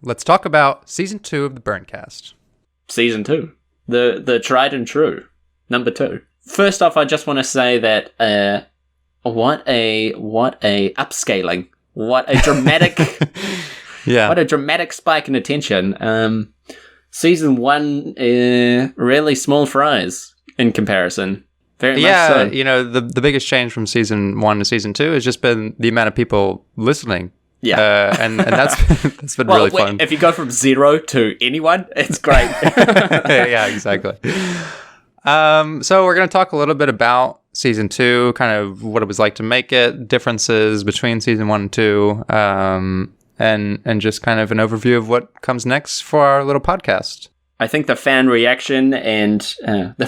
let's talk about Season 2 of the BurnCast. Season 2. The tried and true. Number 2. First off, I just want to say that what a upscaling. What a dramatic what a dramatic spike in attention. Season 1 really small fries in comparison. Very much so. The biggest change from Season 1 to Season 2 has just been the amount of people listening. Yeah. And that's been really fun. If you go from 0 to anyone, it's great. Yeah, exactly. So we're going to talk a little bit about Season 2, kind of what it was like to make it, differences between Season 1 and 2, and just kind of an overview of what comes next for our little podcast. I think the fan reaction and the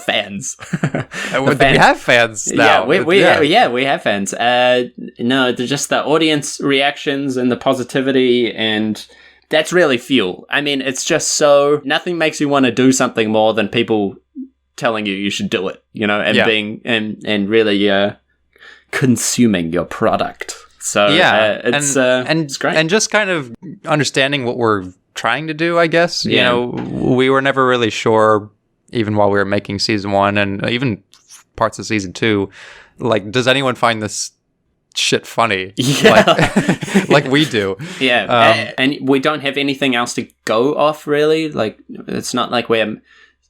fans. We have fans now. We have fans. No, just the audience reactions and the positivity, and that's really fuel. I mean, it's just so nothing makes you want to do something more than people telling you should do it. And being and really consuming your product. So it's great. And just kind of understanding what we're trying to do, I guess. We were never really sure, even while we were making Season 1 and even parts of Season 2, like, does anyone find this shit funny? Like we do. And we don't have anything else to go off, really. Like, it's not like we're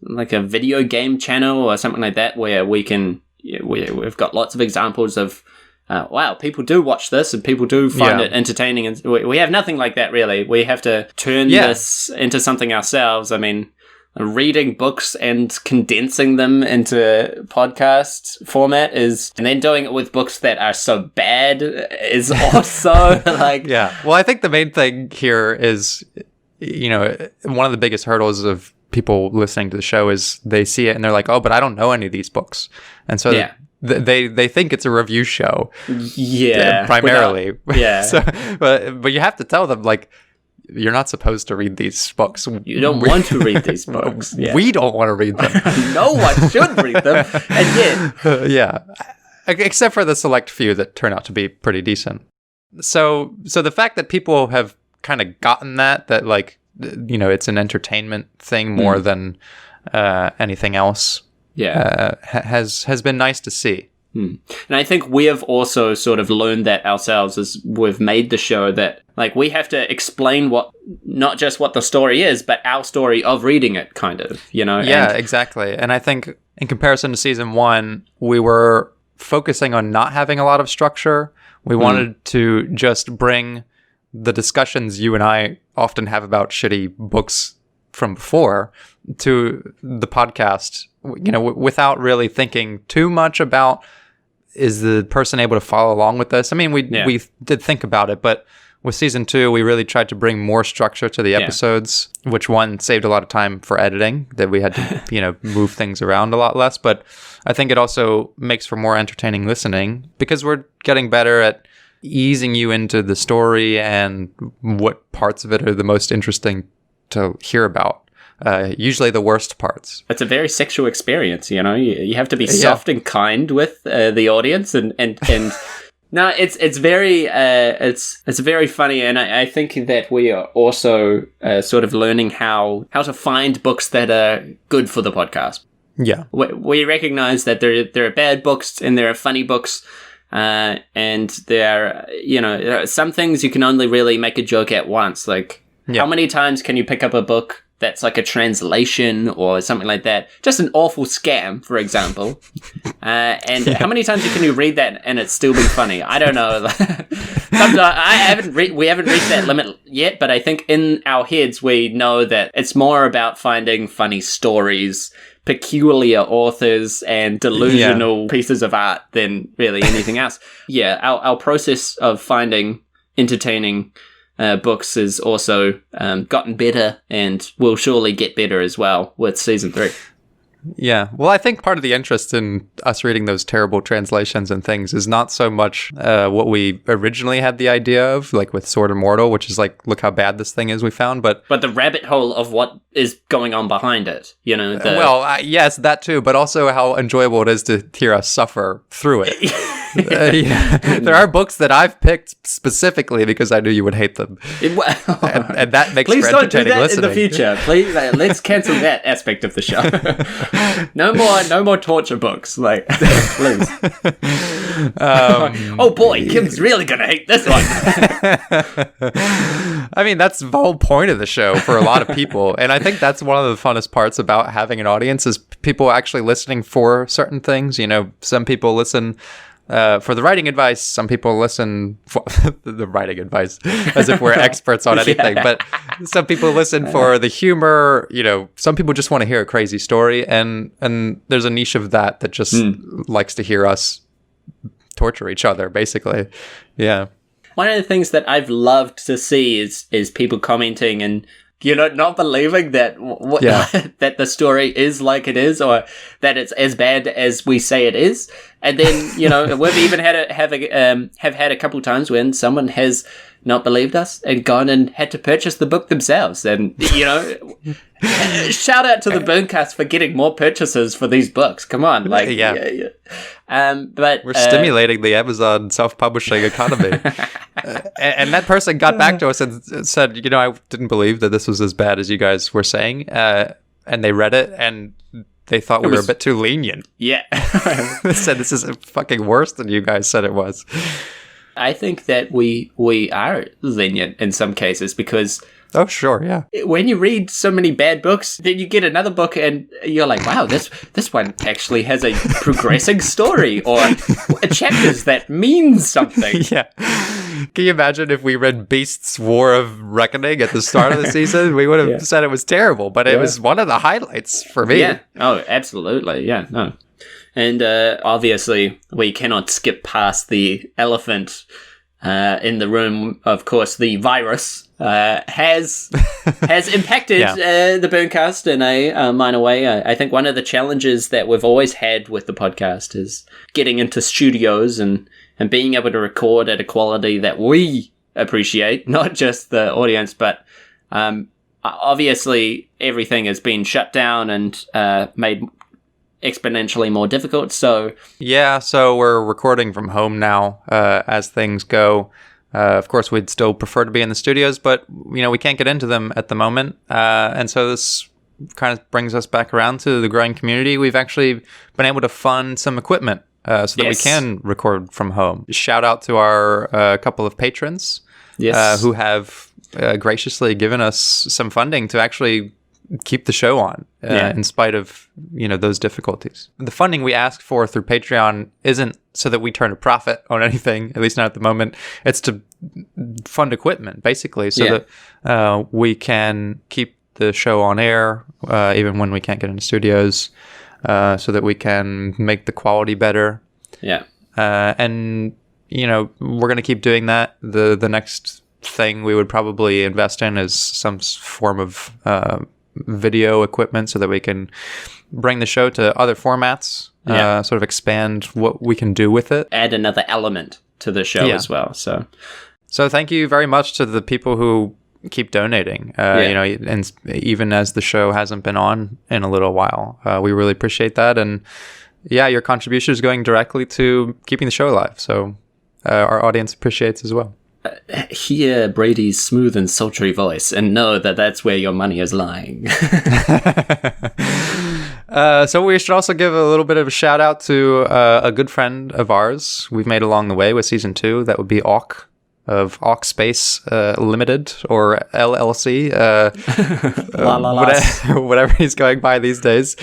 like a video game channel or something like that where we can we've got lots of examples of wow, people do watch this and people do find it entertaining. And we have nothing like that, really. We have to turn this into something ourselves. I mean, reading books and condensing them into podcast format and then doing it with books that are so bad is also like... Yeah. Well, I think the main thing here is, one of the biggest hurdles of people listening to the show is they see it and they're like, oh, but I don't know any of these books. And so... They think it's a review show, primarily. So, but you have to tell them, like, you're not supposed to read these books. You don't want to read these books. We don't want to read them. No one should read them, and yet, except for the select few that turn out to be pretty decent. So the fact that people have kind of gotten that like, it's an entertainment thing more than anything else. Has been nice to see. And I think we have also sort of learned that ourselves as we've made the show, that like we have to explain not just what the story is, but our story of reading it, kind of, exactly. And I think in comparison to Season 1, we were focusing on not having a lot of structure. We wanted to just bring the discussions you and I often have about shitty books from before to the podcast, without really thinking too much about, is the person able to follow along with this? I mean, we did think about it, but with Season 2, we really tried to bring more structure to the episodes, which saved a lot of time for editing, that we had to, move things around a lot less. But I think it also makes for more entertaining listening because we're getting better at easing you into the story and what parts of it are the most interesting to hear about. Usually the worst parts. It's a very sexual experience, You have to be soft and kind with the audience, and no, it's very funny, and I think that we are also sort of learning how to find books that are good for the podcast. Yeah, we recognize that there are bad books and there are funny books. And there are some things you can only really make a joke at once. Like, how many times can you pick up a book that's like a translation or something like that? Just an awful scam, for example. And how many times can you read that and it's still be funny? I don't know. Sometimes we haven't reached that limit yet, but I think in our heads we know that it's more about finding funny stories, peculiar authors, and delusional pieces of art than really anything else. Our process of finding entertaining books has also gotten better and will surely get better as well with Season 3. Yeah. Well, I think part of the interest in us reading those terrible translations and things is not so much what we originally had the idea of, like with Sword Immortal, which is like, look how bad this thing is we found, but the rabbit hole of what is going on behind it, yes, that too, but also how enjoyable it is to hear us suffer through it. There are books that I've picked specifically because I knew you would hate them, and that makes Please for don't do entertaining that listening. in the future. Please, let's cancel that aspect of the show. No more torture books. Like, please. Oh boy, Kim's really gonna hate this one. I mean, that's the whole point of the show for a lot of people, and I think that's one of the funnest parts about having an audience is people actually listening for certain things. Some people listen for the writing advice. Some people listen for the writing advice as if we're experts on anything. Yeah. But some people listen for the humor. Some people just want to hear a crazy story, and there's a niche of that just likes to hear us torture each other, basically. Yeah. One of the things that I've loved to see is people commenting and not believing that that the story is like it is, or that it's as bad as we say it is. And then we've even have had a couple times when someone has not believed us and gone and had to purchase the book themselves. And shout out to the BurnCast for getting more purchases for these books. Come on, like but we're stimulating the Amazon self-publishing economy. And that person got back to us and said, I didn't believe that this was as bad as you guys were saying. And they read it and they thought we were a bit too lenient. Yeah. They said this is fucking worse than you guys said it was. I think that we are lenient in some cases because... Oh, sure, yeah. When you read so many bad books, then you get another book and you're like, wow, this one actually has a progressing story or chapters that mean something. Yeah. Can you imagine if we read Beast's War of Reckoning at the start of the season? We would have said it was terrible, but it was one of the highlights for me. Yeah. Oh, absolutely. Yeah, no. And obviously, we cannot skip past the elephant in the room. Of course, the virus has impacted the BurnCast in a minor way. I think one of the challenges that we've always had with the podcast is getting into studios and being able to record at a quality that we appreciate, not just the audience, but obviously everything has been shut down and made exponentially more difficult. So we're recording from home now as things go. Of course, we'd still prefer to be in the studios, but we can't get into them at the moment. And so this kind of brings us back around to the growing community. We've actually been able to fund some equipment so that we can record from home. Shout out to our couple of patrons who have graciously given us some funding to actually keep the show on in spite of those difficulties. The funding we ask for through Patreon isn't so that we turn a profit on anything, at least not at the moment. It's to fund equipment, basically, so that we can keep the show on air even when we can't get into studios, so that we can make the quality better. And we're going to keep doing that. The next thing we would probably invest in is some form of video equipment so that we can bring the show to other formats, sort of expand what we can do with it. Add another element to the show as well. So thank you very much to the people who keep donating, and even as the show hasn't been on in a little while. We really appreciate that. And your contribution is going directly to keeping the show alive. So our audience appreciates as well. Hear Brady's smooth and sultry voice and know that that's where your money is lying. So we should also give a little bit of a shout out to a good friend of ours we've made along the way with season 2. That would be Auk of Auk Space Limited or LLC, whatever he's going by these days.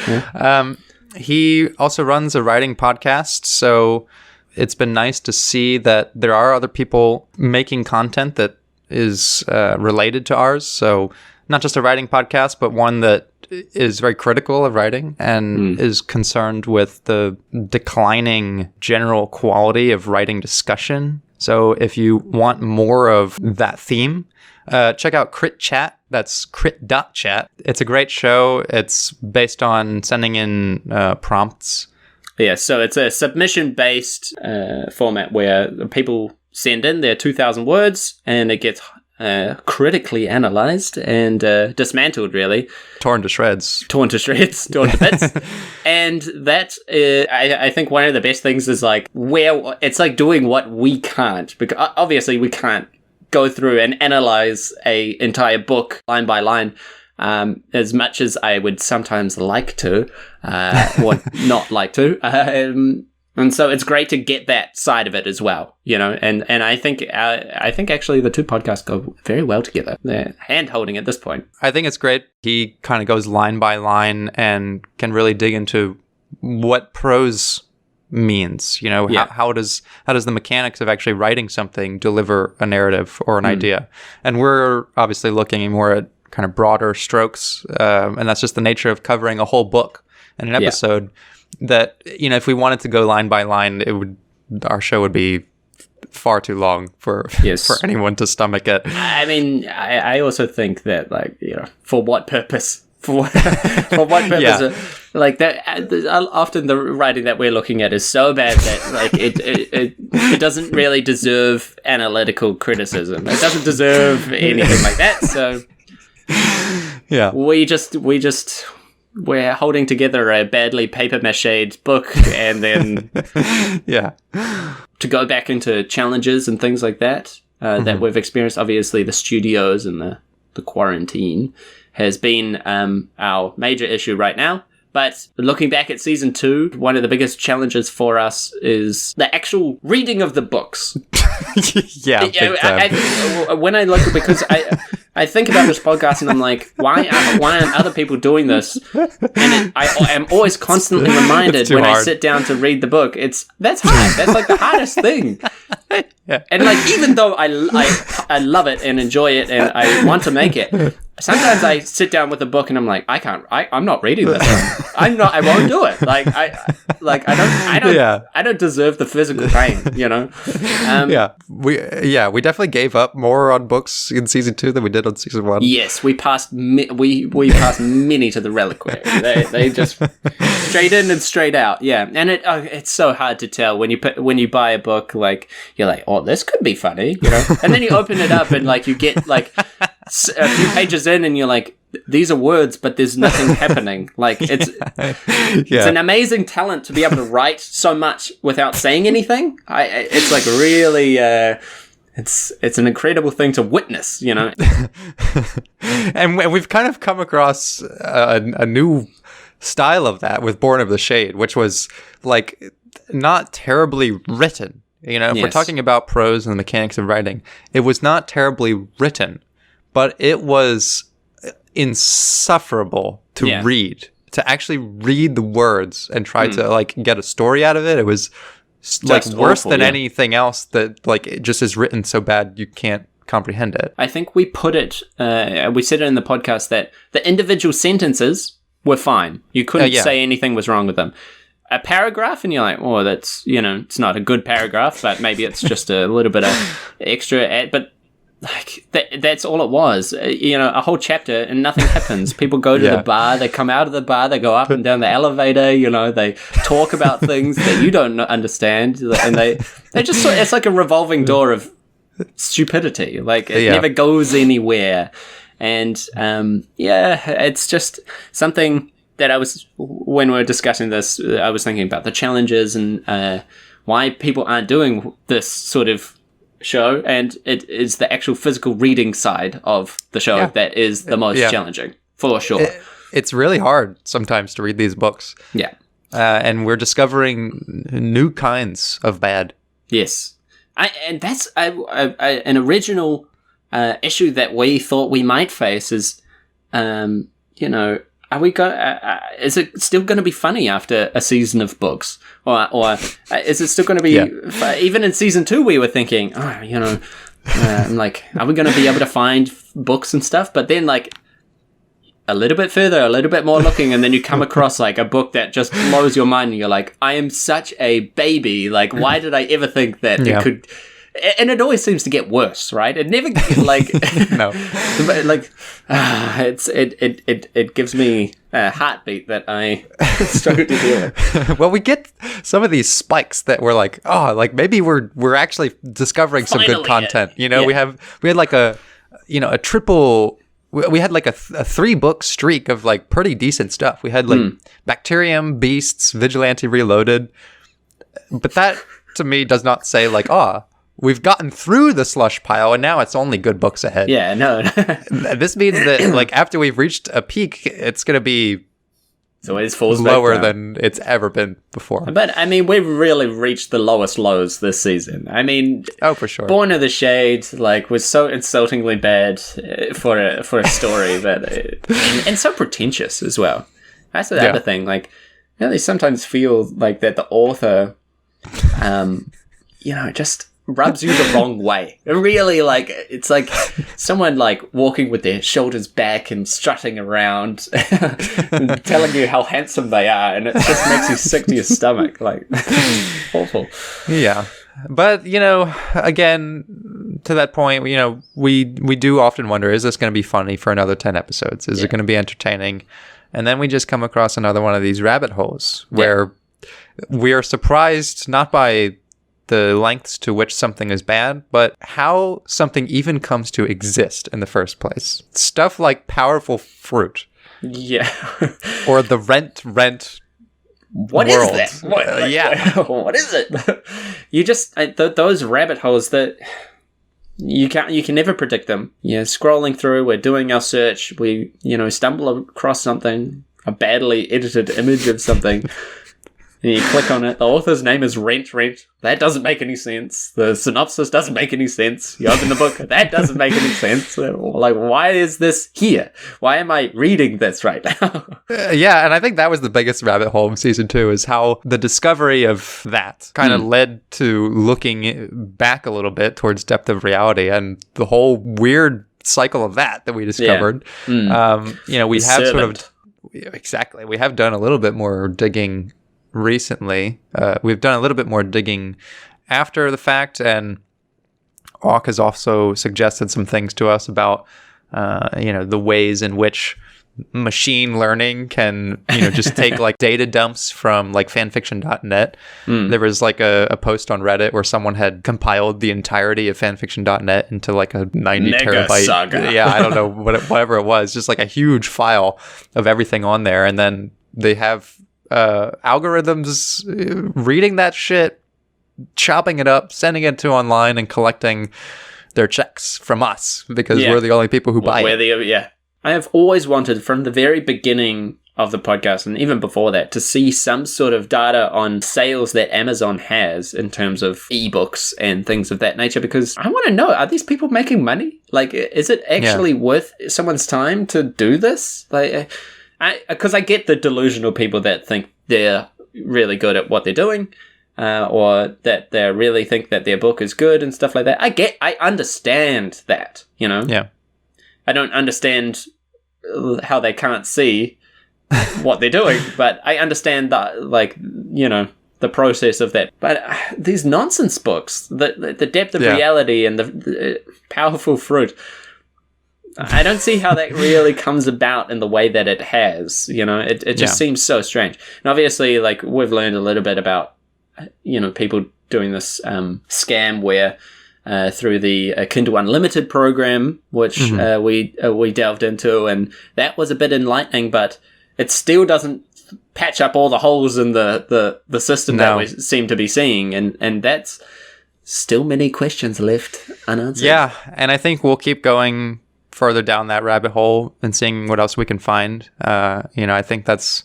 He also runs a writing podcast, so it's been nice to see that there are other people making content that is related to ours. So not just a writing podcast, but one that is very critical of writing and is concerned with the declining general quality of writing discussion. So if you want more of that theme, check out Crit Chat. That's crit.chat. It's a great show. It's based on sending in prompts. Yeah, so it's a submission-based format where people send in their 2,000 words and it gets critically analyzed and dismantled, really. Torn to shreds. Torn to bits. And that, I think one of the best things is like where it's like doing what we can't, because obviously we can't go through and analyze a entire book line by line, as much as I would sometimes like to, or not like to. And so it's great to get that side of it as well, and I think actually the two podcasts go very well together. They're hand-holding at this point. I think it's great. He kind of goes line by line and can really dig into what prose means. How does the mechanics of actually writing something deliver a narrative or an idea? And we're obviously looking more at kind of broader strokes, and that's just the nature of covering a whole book in an episode. That if we wanted to go line by line, our show would be far too long for anyone to stomach it. I mean, I also think that for what purpose? For what purpose? Like that. Often the writing that we're looking at is so bad that it doesn't really deserve analytical criticism. It doesn't deserve anything like that. So we're holding together a badly paper-mached book, and then to go back into challenges and things like that that we've experienced. Obviously, the studios and the quarantine has been our major issue right now. But looking back at season 2, one of the biggest challenges for us is the actual reading of the books. When I look, because I think about this podcast and I'm like, why aren't other people doing this? And I am always constantly reminded when I sit down to read the book, that's hard. That's like the hardest thing. And even though I love it and enjoy it and I want to make it, sometimes I sit down with a book and I'm like, I'm not reading this. I won't do it. I don't deserve the physical pain, We definitely gave up more on books in season 2 than we did on season 1. Yes, we passed we passed many to the reliquary. They just straight in and straight out. Yeah, and it's so hard to tell when you buy a book. Like you're like, oh, this could be funny, and then you open it up and you get a few pages in and you're like, these are words, but there's nothing happening. It's an amazing talent to be able to write so much without saying anything. It's really, it's an incredible thing to witness, And we've kind of come across a new style of that with Born of the Shade, which was not terribly written. If we're talking about prose and the mechanics of writing, it was not terribly written, but it was insufferable to read, to actually read the words and try to get a story out of it. It was worse than anything else that it just is written so bad you can't comprehend it. I think we put it, we said it in the podcast that the individual sentences were fine. You couldn't say anything was wrong with them. A paragraph and you're like, oh, that's, it's not a good paragraph, but maybe it's just a little bit of extra, but that's all it was, a whole chapter and nothing happens. People go to the bar, they come out of the bar, they go up and down the elevator, they talk about things that you don't understand, and they just, it's like a revolving door of stupidity. It never goes anywhere. And it's just something that when we were discussing this, I was thinking about the challenges and why people aren't doing this sort of show, and it is the actual physical reading side of the show that is the most challenging, for sure. It's really hard sometimes to read these books. Yeah. And we're discovering new kinds of bad. Yes. And that's an original issue that we thought we might face is, are we is it still going to be funny after a season of books, or is it still going to be? Even in season 2, we were thinking, I'm like, are we going to be able to find books and stuff? But then, a little bit further, a little bit more looking, and then you come across a book that just blows your mind, and you're like, I am such a baby. Why did I ever think that it could? And it always seems to get worse, right? It never no, it gives me a heartbeat that I struggle to deal with. Well, we get some of these spikes that we're like, maybe we're actually discovering some good content. We had a triple. We had like a 3-book streak of like pretty decent stuff. We had like Bacterium, Beasts, Vigilante Reloaded. But that to me does not say like, we've gotten through the slush pile and now it's only good books ahead. Yeah, no. This means that like after we've reached a peak, it's going to be always falls lower than it's ever been before. But I mean, we've really reached the lowest lows this season. I mean, for sure. Born of the Shade like was so insultingly bad for a story, but and so pretentious as well. That's the other thing. Like, they sometimes feel like that the author, just rubs you the wrong way. It really, like, it's like someone like walking with their shoulders back and strutting around and telling you how handsome they are, and it just makes you sick to your stomach. Like, awful. Yeah. But, again, to that point, we do often wonder, is this going to be funny for another 10 episodes? Is it going to be entertaining? And then we just come across another one of these rabbit holes where we are surprised not by the lengths to which something is bad, but how something even comes to exist in the first place. Stuff like powerful fruit. Yeah. Or the rent What world. Is that? What is it? You just those rabbit holes that you can never predict them. Yeah, scrolling through, we're doing our search, we stumble across something, a badly edited image of something. And you click on it. The author's name is Rent. That doesn't make any sense. The synopsis doesn't make any sense. You open the book. That doesn't make any sense. Like, why is this here? Why am I reading this right now? Yeah, and I think that was the biggest rabbit hole in season 2, is how the discovery of that kind of led to looking back a little bit towards Depth of Reality and the whole weird cycle of that we discovered. Yeah. We have sort of... Exactly. We have done a little bit more digging recently. We've done a little bit more digging after the fact, and Auk has also suggested some things to us about the ways in which machine learning can just take like data dumps from like fanfiction.net. There was like a post on Reddit where someone had compiled the entirety of fanfiction.net into like a 90 terabyte saga. Yeah, I don't know, whatever it was, just like a huge file of everything on there, and then they have algorithms reading that shit, chopping it up, sending it to online, and collecting their checks from us because we're the only people who buy it. I have always wanted from the very beginning of the podcast, and even before that, to see some sort of data on sales that Amazon has in terms of ebooks and things of that nature, because I want to know, are these people making money? Like, is it actually worth someone's time to do this? Like, because I get the delusional people that think they're really good at what they're doing, or that they really think that their book is good and stuff like that. I understand that, Yeah. I don't understand how they can't see what they're doing, but I understand that, the process of that. But these nonsense books, the Depth of Reality and the powerful fruit, I don't see how that really comes about in the way that it has. It just seems so strange. And obviously, like, we've learned a little bit about, people doing this scam where through the Kindle Unlimited program, which we delved into, and that was a bit enlightening, but it still doesn't patch up all the holes in the system that we seem to be seeing, and that's still many questions left unanswered. Yeah, and I think we'll keep going further down that rabbit hole and seeing what else we can find. I think that's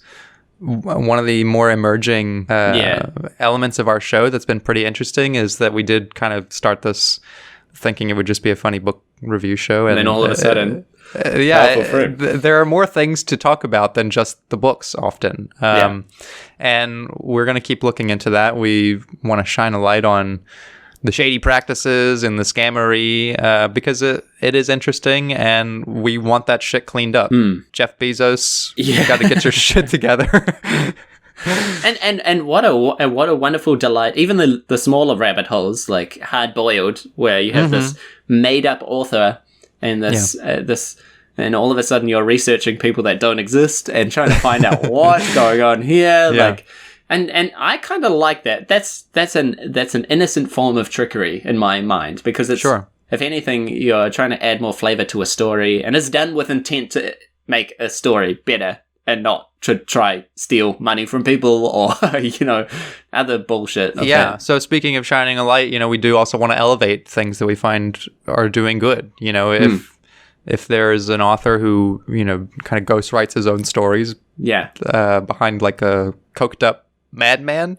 one of the more emerging elements of our show that's been pretty interesting, is that we did kind of start this thinking it would just be a funny book review show, and then all of a sudden there are more things to talk about than just the books often. And we're going to keep looking into that. We want to shine a light on the shady practices and the scammery, because it is interesting, and we want that shit cleaned up. Jeff Bezos, you got to get your shit together. and what a wonderful delight. Even the smaller rabbit holes, like Hard Boiled, where you have this made up author and this and all of a sudden you're researching people that don't exist and trying to find out what's going on here. Like. And I kind of like that. That's an innocent form of trickery in my mind, because it's If anything, you're trying to add more flavor to a story, and it's done with intent to make a story better and not to try steal money from people or, other bullshit. Okay. Yeah. So speaking of shining a light, we do also want to elevate things that we find are doing good. If there's an author who, kind of ghost writes his own stories behind like a coked up madman,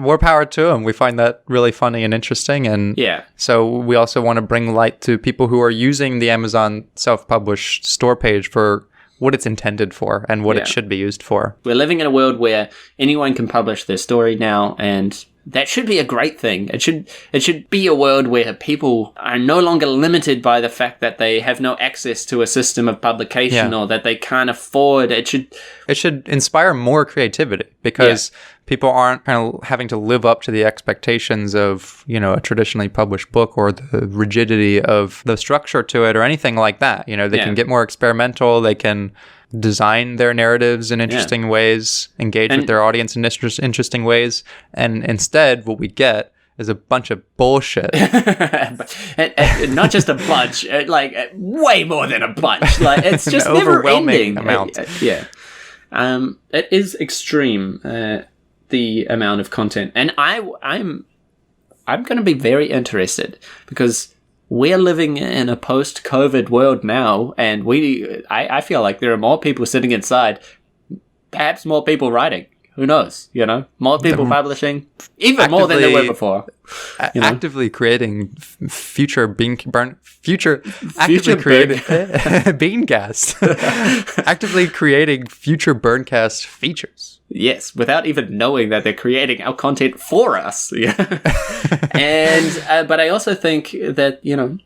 more power to him. We find that really funny and interesting. And so we also want to bring light to people who are using the Amazon self-published store page for what it's intended for and what it should be used for. We're living in a world where anyone can publish their story now, and that should be a great thing. It should be a world where people are no longer limited by the fact that they have no access to a system of publication or that they can't afford. It should inspire more creativity because people aren't kind of having to live up to the expectations of, a traditionally published book or the rigidity of the structure to it or anything like that. They can get more experimental. They can design their narratives in interesting ways, engage with their audience in interesting ways. And instead, what we get is a bunch of bullshit. and not just a bunch, like way more than a bunch. Like it's just never ending. Amount. It is extreme, the amount of content. And I'm going to be very interested because we're living in a post-COVID world now, and I feel like there are more people sitting inside, perhaps more people writing. Who knows? More people publishing, even more than there were before. Actively creating future BurnCast. Actively creating future BurnCast features. Yes, without even knowing that they're creating our content for us. And but I also think that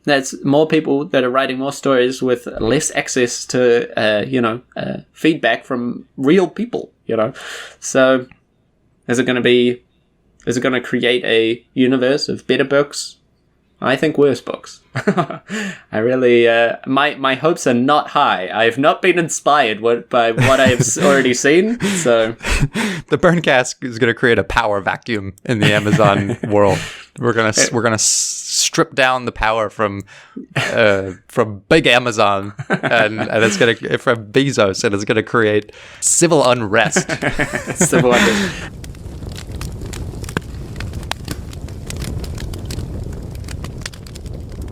that's more people that are writing more stories with less access to feedback from real people. So is it going to create a universe of better books? I think worse books. I really, my hopes are not high. I have not been inspired by what I have already seen. So, the BurnCast is going to create a power vacuum in the Amazon world. We're gonna strip down the power from big Amazon, and it's gonna from Bezos, and it's gonna create civil unrest. Civil unrest.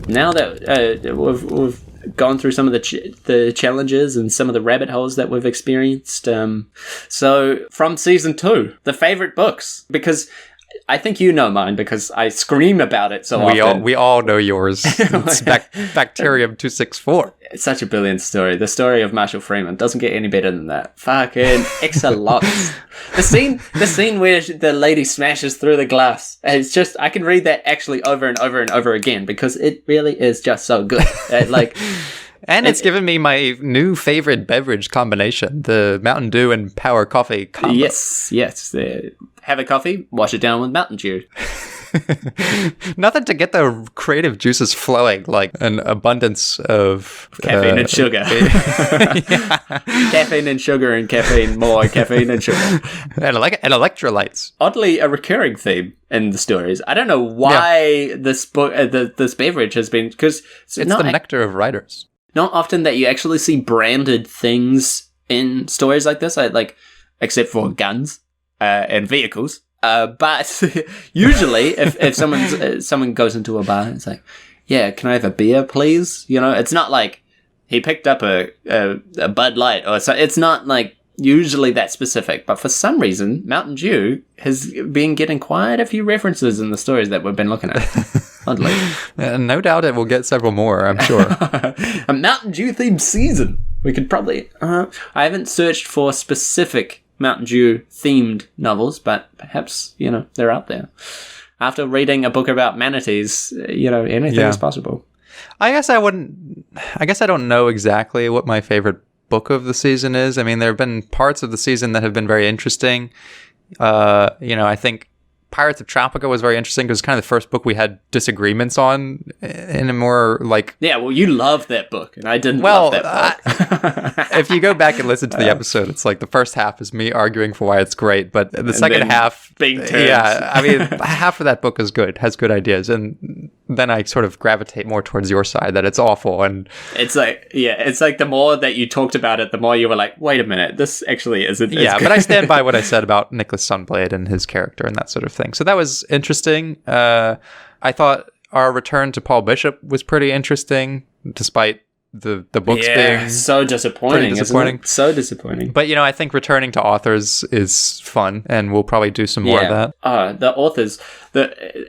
Now that we've gone through some of the challenges and some of the rabbit holes that we've experienced, so from season 2, the favorite books, because I think mine because I scream about it so often. We all know yours. It's Bacterium 264. It's such a brilliant story. The story of Marshall Freeman doesn't get any better than that. Fucking excellent. The scene where the lady smashes through the glass. It's just, I can read that actually over and over and over again because it really is just so good. And it's given me my new favorite beverage combination, the Mountain Dew and Power Coffee combo. Yes. Have a coffee, wash it down with Mountain Dew. Nothing to get the creative juices flowing, like an abundance of caffeine and sugar. Caffeine and sugar and caffeine, more caffeine and sugar. And electrolytes. Oddly, a recurring theme in the stories. I don't know why this book, this beverage has been, because it's the nectar of writers. Not often that you actually see branded things in stories like this, except for guns and vehicles. But usually, if someone goes into a bar and it's like, yeah, can I have a beer, please? It's not like he picked up a Bud Light or so. It's not like usually that specific. But for some reason, Mountain Dew has been getting quite a few references in the stories that we've been looking at. Oddly. No doubt it will get several more, I'm sure. A Mountain Dew themed season. We could probably... I haven't searched for specific Mountain Dew themed novels, but perhaps, they're out there. After reading a book about manatees, anything is possible. I guess I don't know exactly what my favorite book of the season is. I mean, there have been parts of the season that have been very interesting. I think Pirates of Tropica was very interesting because it's kind of the first book we had disagreements on in a more like... Yeah, well, you love that book, and I didn't love that book. If you go back and listen to the episode, it's like the first half is me arguing for why it's great, but the second half... Being turns. Yeah, I mean, half of that book is good, has good ideas, and then I sort of gravitate more towards your side that it's awful. And it's like the more that you talked about it, the more you were like, wait a minute, this actually isn't. Yeah, but I stand by what I said about Nicholas Sunblade and his character and that sort of thing. So that was interesting. I thought our return to Paul Bishop was pretty interesting, despite the books being so disappointing. So disappointing. But I think returning to authors is fun, and we'll probably do some more of that. The authors,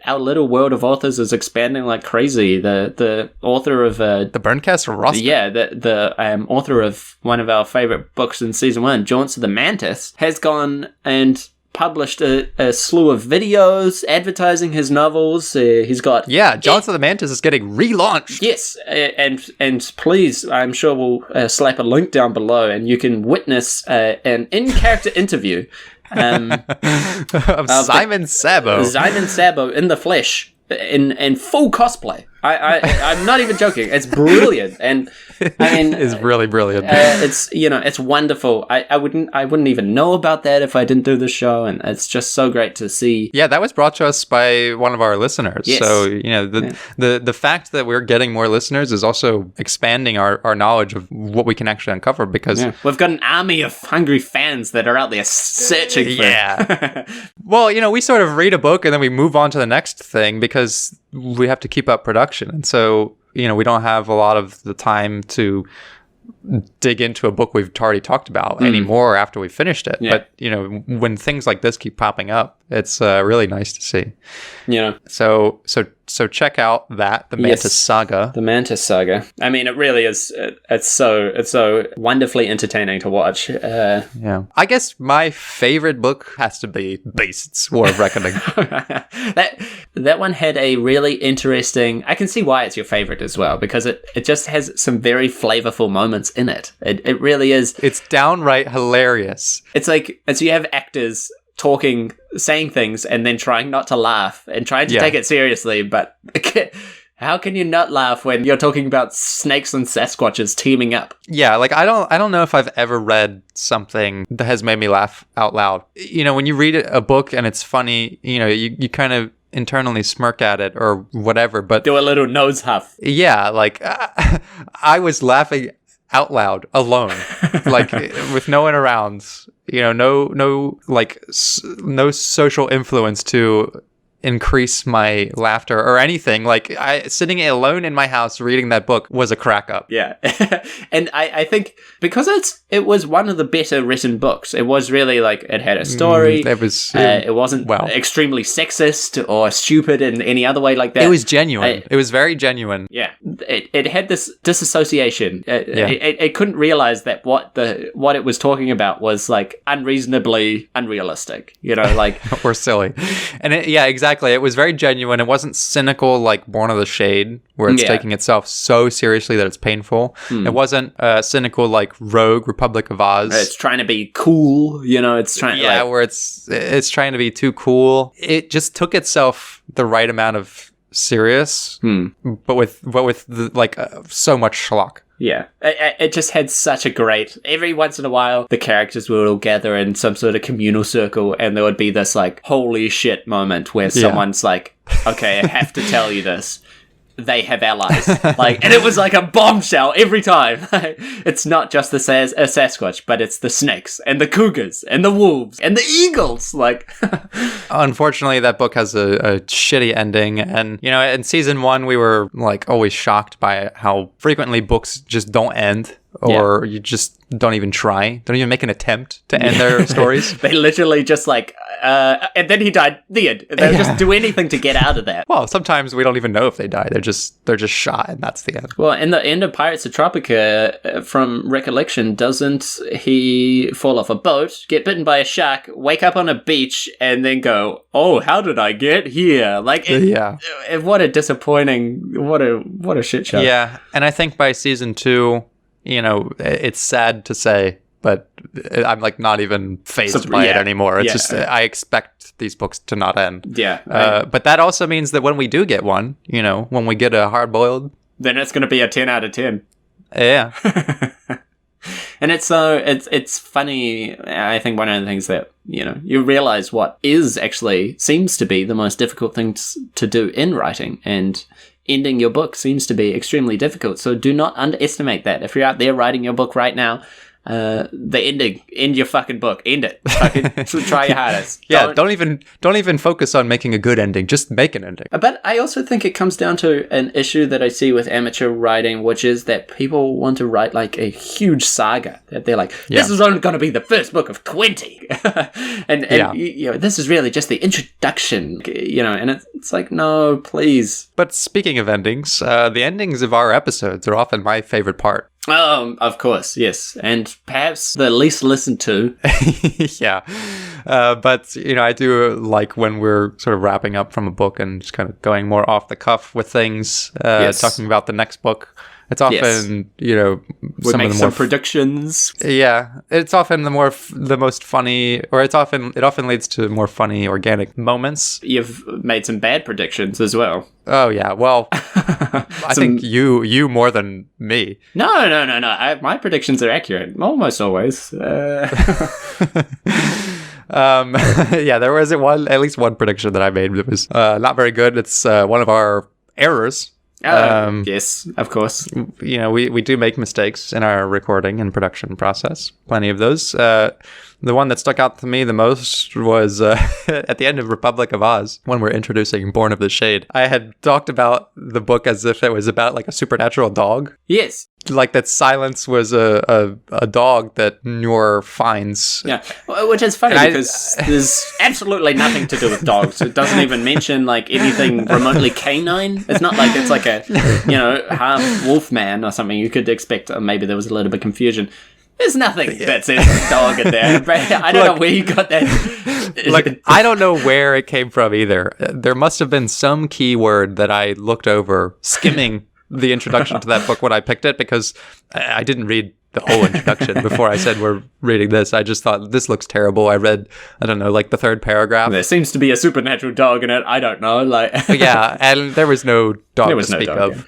our little world of authors is expanding like crazy. The author of the BurnCast roster, the author of one of our favorite books in season 1, Jaunts of the Mantis, has gone and published a slew of videos advertising his novels. He's got Jaunts of the Mantis is getting relaunched. Yes, and please, I'm sure we'll slap a link down below, and you can witness an in-character interview of Simon Sabo. Simon Sabo in the flesh, in full cosplay. I'm not even joking. It's brilliant, and I mean, it's really brilliant. It's wonderful. I wouldn't even know about that if I didn't do the show, and it's just so great to see. Yeah, that was brought to us by one of our listeners. Yes. So the fact that we're getting more listeners is also expanding our knowledge of what we can actually uncover, because we've got an army of hungry fans that are out there searching for. Yeah. Well, we sort of read a book and then we move on to the next thing because we have to keep up production. And so, we don't have a lot of the time to dig into a book we've already talked about anymore after we finished it. Yeah. But, when things like this keep popping up, it's really nice to see. Yeah. So check out the Mantis Saga. The Mantis Saga. I mean, it really is. It's so wonderfully entertaining to watch. Yeah. I guess my favorite book has to be Beasts: War of Reckoning. That one had a really interesting. I can see why it's your favorite as well, because it just has some very flavorful moments in it. It really is. It's downright hilarious. It's like you have actors saying things and then trying not to laugh and trying to take it seriously, but how can you not laugh when you're talking about snakes and Sasquatches teaming up? Yeah, like I don't know if I've ever read something that has made me laugh out loud. When you read a book and it's funny, you kind of internally smirk at it or whatever, but do a little nose huff. Yeah, like I was laughing out loud alone, like with no one around. No social influence to increase my laughter or anything. Like sitting alone in my house reading that book was a crack up. Yeah. And I think because it was one of the better written books. It was really like, it had a story. It wasn't extremely sexist or stupid in any other way like that. It was genuine. It was very genuine. Yeah. It had this disassociation. It couldn't realize that what it was talking about was like unreasonably unrealistic, like or silly. And exactly. It was very genuine. It wasn't cynical like Born of the Shade, where it's taking itself so seriously that it's painful. It wasn't cynical like Rogue Republic of Oz. It's trying to be cool, it's trying where it's trying to be too cool. It just took itself the right amount of serious, but with so much schlock. Yeah, it just had such a great... Every once in a while, the characters would all gather in some sort of communal circle, and there would be this, like, holy shit moment where someone's like, okay, I have to tell you this. They have allies. And it was like a bombshell every time. It's not just the Sasquatch, but it's the snakes, and the cougars, and the wolves, and the eagles. Unfortunately, that book has a shitty ending. And, in season 1, we were, always shocked by how frequently books just don't end. Or you just don't even try. Don't even make an attempt to end their stories. They literally just and then he died. The end. They'll just do anything to get out of that. Well, sometimes we don't even know if they die. They're just shot, and that's the end. Well, in the end of Pirates of Tropica, from recollection, doesn't he fall off a boat, get bitten by a shark, wake up on a beach, and then go, "Oh, how did I get here?" What a disappointing. What a shit show. Yeah, and I think by season 2. It's sad to say, but I'm not even fazed by it anymore. It's just I expect these books to not end. Yeah. But that also means that when we do get one, when we get a hard-boiled, then it's going to be a 10 out of 10. Yeah. And it's funny. I think one of the things that, you realize what seems to be the most difficult thing to do in writing. And, ending your book seems to be extremely difficult. So do not underestimate that. If you're out there writing your book right now, the ending, end your fucking book, end it. Fucking try your hardest. Yeah, don't even focus on making a good ending. Just make an ending. But I also think it comes down to an issue that I see with amateur writing, which is that people want to write like a huge saga. That they're like, this is only going to be the first book of 20, and you know, this is really just the introduction. You know, and it's like, no, please. But speaking of endings, the endings of our episodes are often my favorite part. Of course, yes. And perhaps the least listened to. Yeah. But, you know, I do like when we're sort of wrapping up from a book and just kind of going more off the cuff with things, talking about the next book. It's often, you know, we make some predictions. Yeah, it's often the most funny, or it often leads to more funny organic moments. You've made some bad predictions as well. Oh yeah, well, I think you more than me. No. My predictions are accurate almost always. Yeah, there was at least one prediction that I made that was not very good. It's one of our errors. Yes, of course. You know, we do make mistakes in our recording and production process. Plenty of those. The one that stuck out to me the most was at the end of Republic of Oz, when we're introducing Born of the Shade. I had talked about the book as if it was about like a supernatural dog. Yes. Like that Silence was a dog that Noor finds. Yeah, which is funny because there's absolutely nothing to do with dogs. It doesn't even mention like anything remotely canine. It's not like it's like a, you know, half wolf man or something. You could expect maybe there was a little bit of confusion. There's nothing that says dog in there. I don't know where you got that. Look, I don't know where it came from either. There must have been some keyword that I looked over skimming the introduction to that book when I picked it, because I didn't read the whole introduction before I said we're reading this. I just thought, this looks terrible. I read, I don't know, like the third paragraph. There seems to be a supernatural dog in it. I don't know. Like, yeah, and there was no dog to speak of. Yeah.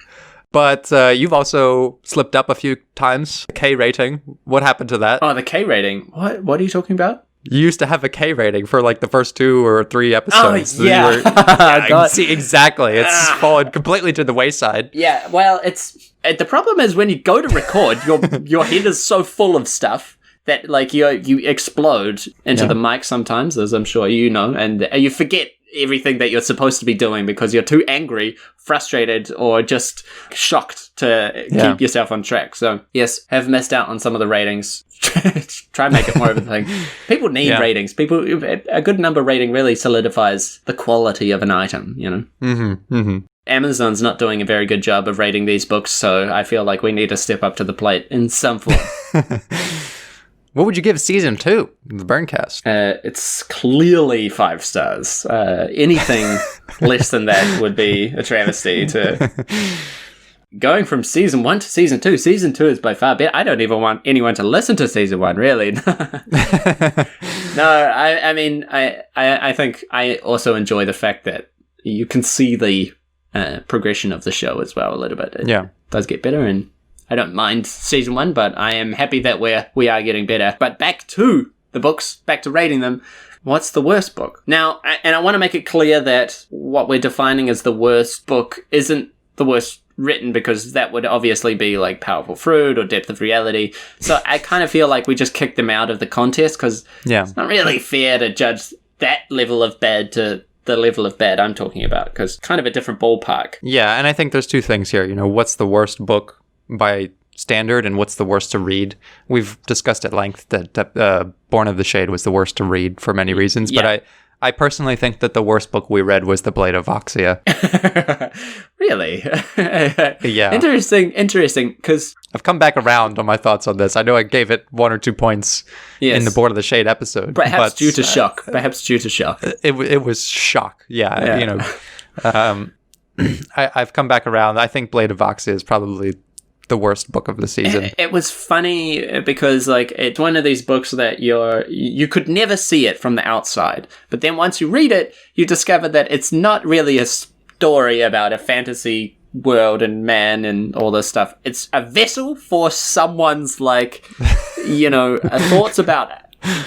But you've also slipped up a few times. K rating. What happened to that? Oh, the K rating. What are you talking about? You used to have a K rating for like the first 2 or 3 episodes. Oh, yeah. Yeah, see, exactly. It's fallen completely to the wayside. Yeah, well, the problem is when you go to record, your head is so full of stuff that like you explode into the mic sometimes, as I'm sure you know, and you forget everything that you're supposed to be doing because you're too angry, frustrated, or just shocked to keep yourself on track. So yes, have missed out on some of the ratings. Try and make it more of a thing. People need ratings. A good number rating really solidifies the quality of an item, you know? Mm-hmm. Mm-hmm. Amazon's not doing a very good job of rating these books, so I feel like we need to step up to the plate in some form. What would you give season 2, the BurnCast? It's clearly 5 stars. Anything less than that would be a travesty. Going from season 1 to season 2. Season 2 is by far better. I don't even want anyone to listen to season 1, really. No, I mean, I think I also enjoy the fact that you can see the progression of the show as well a little bit. It does get better, and I don't mind season 1, but I am happy that we are getting better. But back to the books, back to rating them. What's the worst book? Now, and I want to make it clear that what we're defining as the worst book isn't the worst written, because that would obviously be like Powerful Fruit or Depth of Reality. So I kind of feel like we just kicked them out of the contest, because it's not really fair to judge that level of bad to the level of bad I'm talking about, because kind of a different ballpark. Yeah, and I think there's 2 things here. You know, what's the worst book by standard, and what's the worst to read? We've discussed at length that Born of the Shade was the worst to read for many reasons, but I personally think that the worst book we read was The Blade of Voxia. Really? Yeah. Interesting, because I've come back around on my thoughts on this. I know I gave it 1 or 2 points in the Born of the Shade episode. Perhaps due to shock. It was shock, yeah. You know, I've come back around. I think Blade of Voxia is probably the worst book of the season. It was funny because like it's one of these books that you could never see it from the outside, but then once you read it, you discover that it's not really a story about a fantasy world and man and all this stuff. It's a vessel for someone's like thoughts about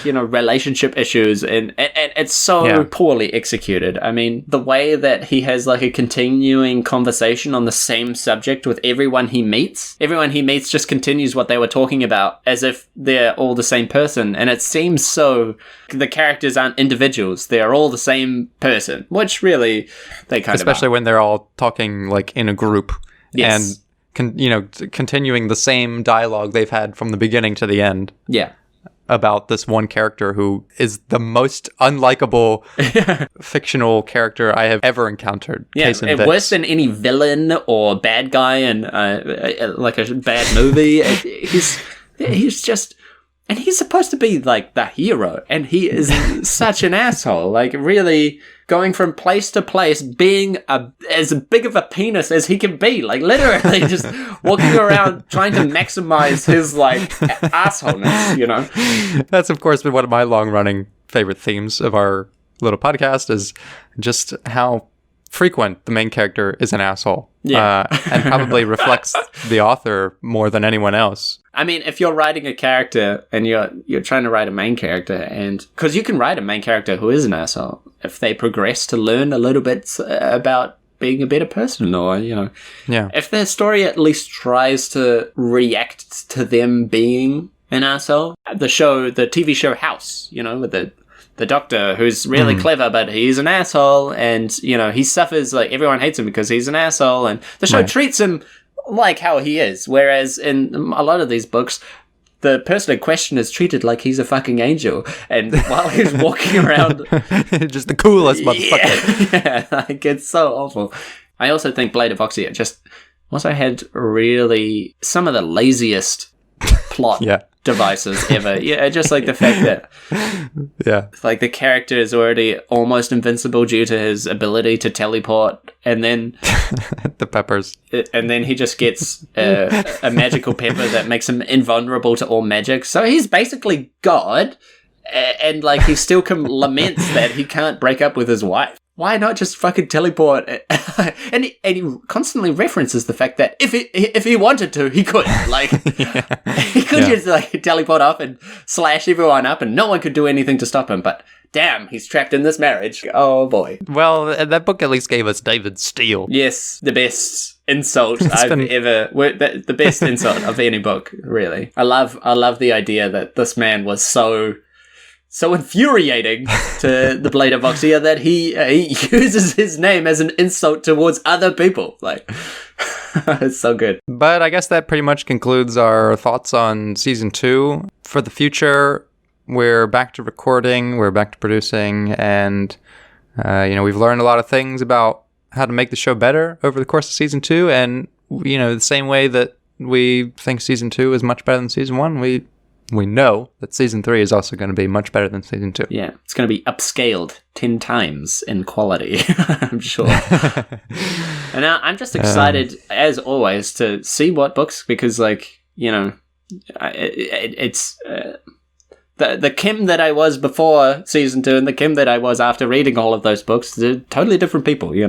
relationship issues, and it's so poorly executed. I mean, the way that he has like a continuing conversation on the same subject with everyone he meets just continues what they were talking about as if they're all the same person, and it seems so the characters aren't individuals, they're all the same person, which really they kind especially when they're all talking like in a group. Yes. And continuing the same dialogue they've had from the beginning to the end. Yeah. About this one character who is the most unlikable fictional character I have ever encountered. Yeah, and worse than any villain or bad guy in like a bad movie. He's just... And he's supposed to be like the hero, and he is such an asshole. Like, really going from place to place, being as big of a penis as he can be. Like, literally just walking around trying to maximize his, like, assholeness, That's, of course, been one of my long-running favorite themes of our little podcast, is just how frequent the main character is an asshole. Yeah. And probably reflects the author more than anyone else. I mean, if you're writing a character and you're trying to write a main character, and because you can write a main character who is an asshole if they progress to learn a little bit about being a better person, or if their story at least tries to react to them being an asshole. The TV show House, with the doctor who's really clever, but he's an asshole, and he suffers, like, everyone hates him because he's an asshole, and the show treats him like how he is, whereas in a lot of these books the person in question is treated like he's a fucking angel, and while he's walking around just the coolest motherfucker. Yeah, like, it's so awful. I also think Blade of Oxia just also had really some of the laziest plot devices ever. Yeah, just like the fact that like the character is already almost invincible due to his ability to teleport, and then the peppers, and then he just gets a magical pepper that makes him invulnerable to all magic. So he's basically God, and like he still laments that he can't break up with his wife. Why not just fucking teleport? And he constantly references the fact that if he wanted to, he could. Like, he could just like teleport up and slash everyone up, and no one could do anything to stop him. But damn, he's trapped in this marriage. Oh boy. Well, that book at least gave us David Steele. Yes, the best insult the best insult of any book. Really, I love the idea that this man was so infuriating to the Blade of Oxia that he uses his name as an insult towards other people. Like, it's so good. But I guess that pretty much concludes our thoughts on season 2. For the future, we're back to recording, we're back to producing, and we've learned a lot of things about how to make the show better over the course of season 2. And the same way that we think season 2 is much better than season 1, we know that season 3 is also going to be much better than season 2. Yeah, it's going to be upscaled 10 times in quality, I'm sure. And I'm just excited, as always, to see what books, because, like, it's the Kim that I was before season 2 and the Kim that I was after reading all of those books, they're totally different people. You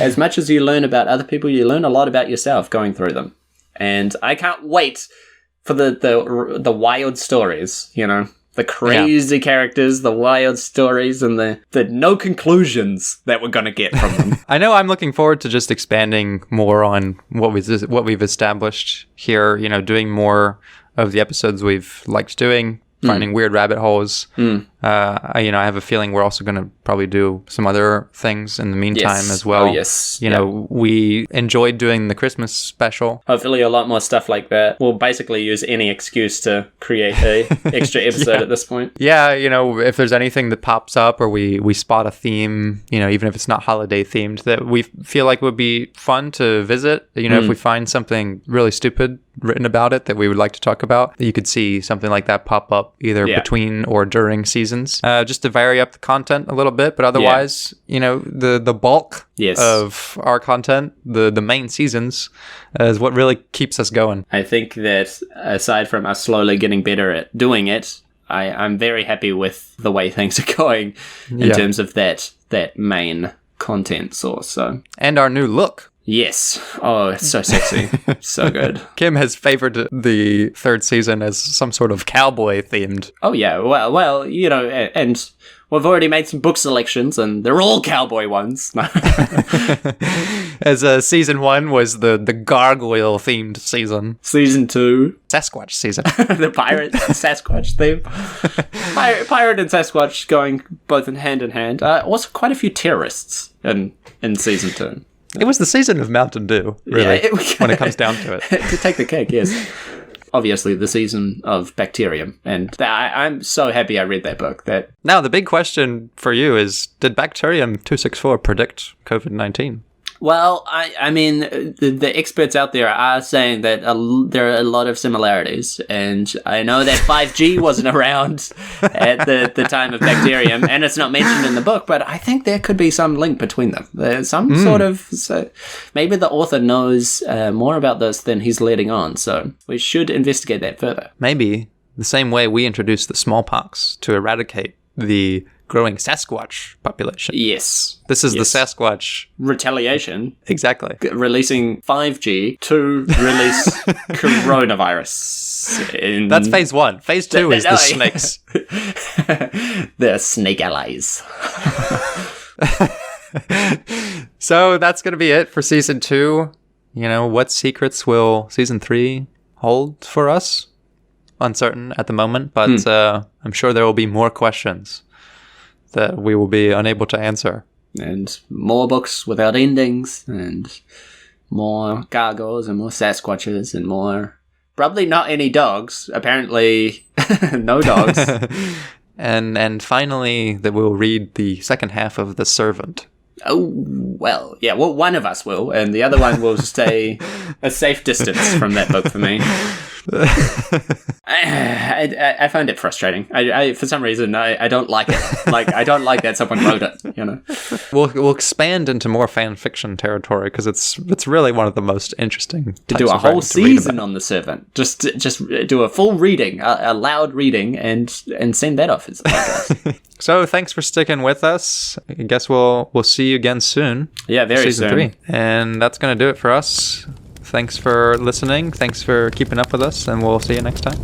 as much as you learn about other people, you learn a lot about yourself going through them. And I can't wait for the wild stories, the crazy characters, the wild stories, and the no conclusions that we're going to get from them. I know I'm looking forward to just expanding more on what we've established here, doing more of the episodes we've liked doing, finding weird rabbit holes. I have a feeling we're also going to probably do some other things in the meantime as well. Oh, yes. We enjoyed doing the Christmas special. Hopefully a lot more stuff like that. We'll basically use any excuse to create a extra episode at this point. Yeah, if there's anything that pops up or we spot a theme, even if it's not holiday themed, that we feel like would be fun to visit. If we find something really stupid written about it that we would like to talk about, you could see something like that pop up either between or during seasons, just to vary up the content a little bit. But otherwise, the bulk of our content, the main seasons, is what really keeps us going. I think that aside from us slowly getting better at doing it, I'm very happy with the way things are going in terms of that main content source. So, and our new look. Yes. Oh, it's so sexy. So good. Kim has favored the third season as some sort of cowboy themed. Oh, yeah. Well, you know, and we've already made some book selections, and they're all cowboy ones. As season 1 was the gargoyle themed season. Season 2. Sasquatch season. The pirate Sasquatch theme. Pirate and Sasquatch going both in hand. Also, quite a few terrorists in season 2. It was the season of Mountain Dew, really, when it comes down to it. To take the cake, yes. Obviously, the season of Bacterium. And I'm so happy I read that book. Now, the big question for you is, did Bacterium 264 predict COVID-19? Well, I mean, the experts out there are saying that there are a lot of similarities, and I know that 5G wasn't around at the time of Bacterium, and it's not mentioned in the book, but I think there could be some link between them. There's some sort of... So maybe the author knows more about this than he's letting on, so we should investigate that further. Maybe the same way we introduced the smallpox to eradicate the growing Sasquatch population. Yes. This is the Sasquatch retaliation. Exactly. Releasing 5G to release coronavirus. That's phase 1. Phase 2 is the snakes. The snake allies. So that's going to be it for season 2. You know, what secrets will season 3 hold for us? Uncertain at the moment, but I'm sure there will be more questions that we will be unable to answer. And more books without endings, and more gargoyles, and more Sasquatches, and more... Probably not any dogs. Apparently, no dogs. And finally, that we'll read the second half of The Servant. Oh, well, yeah, well, one of us will, and the other one will stay a safe distance from that book for me. I find it frustrating. I for some reason I don't like it. Like, I don't like that someone wrote it. You know. We'll expand into more fan fiction territory because it's really one of the most interesting. To do a whole season on The Servant, just do a full reading, a loud reading, and send that off as a podcast. So thanks for sticking with us. I guess we'll see you again soon. Yeah, very season soon. 3, and that's gonna do it for us. Thanks for listening. Thanks for keeping up with us, and we'll see you next time.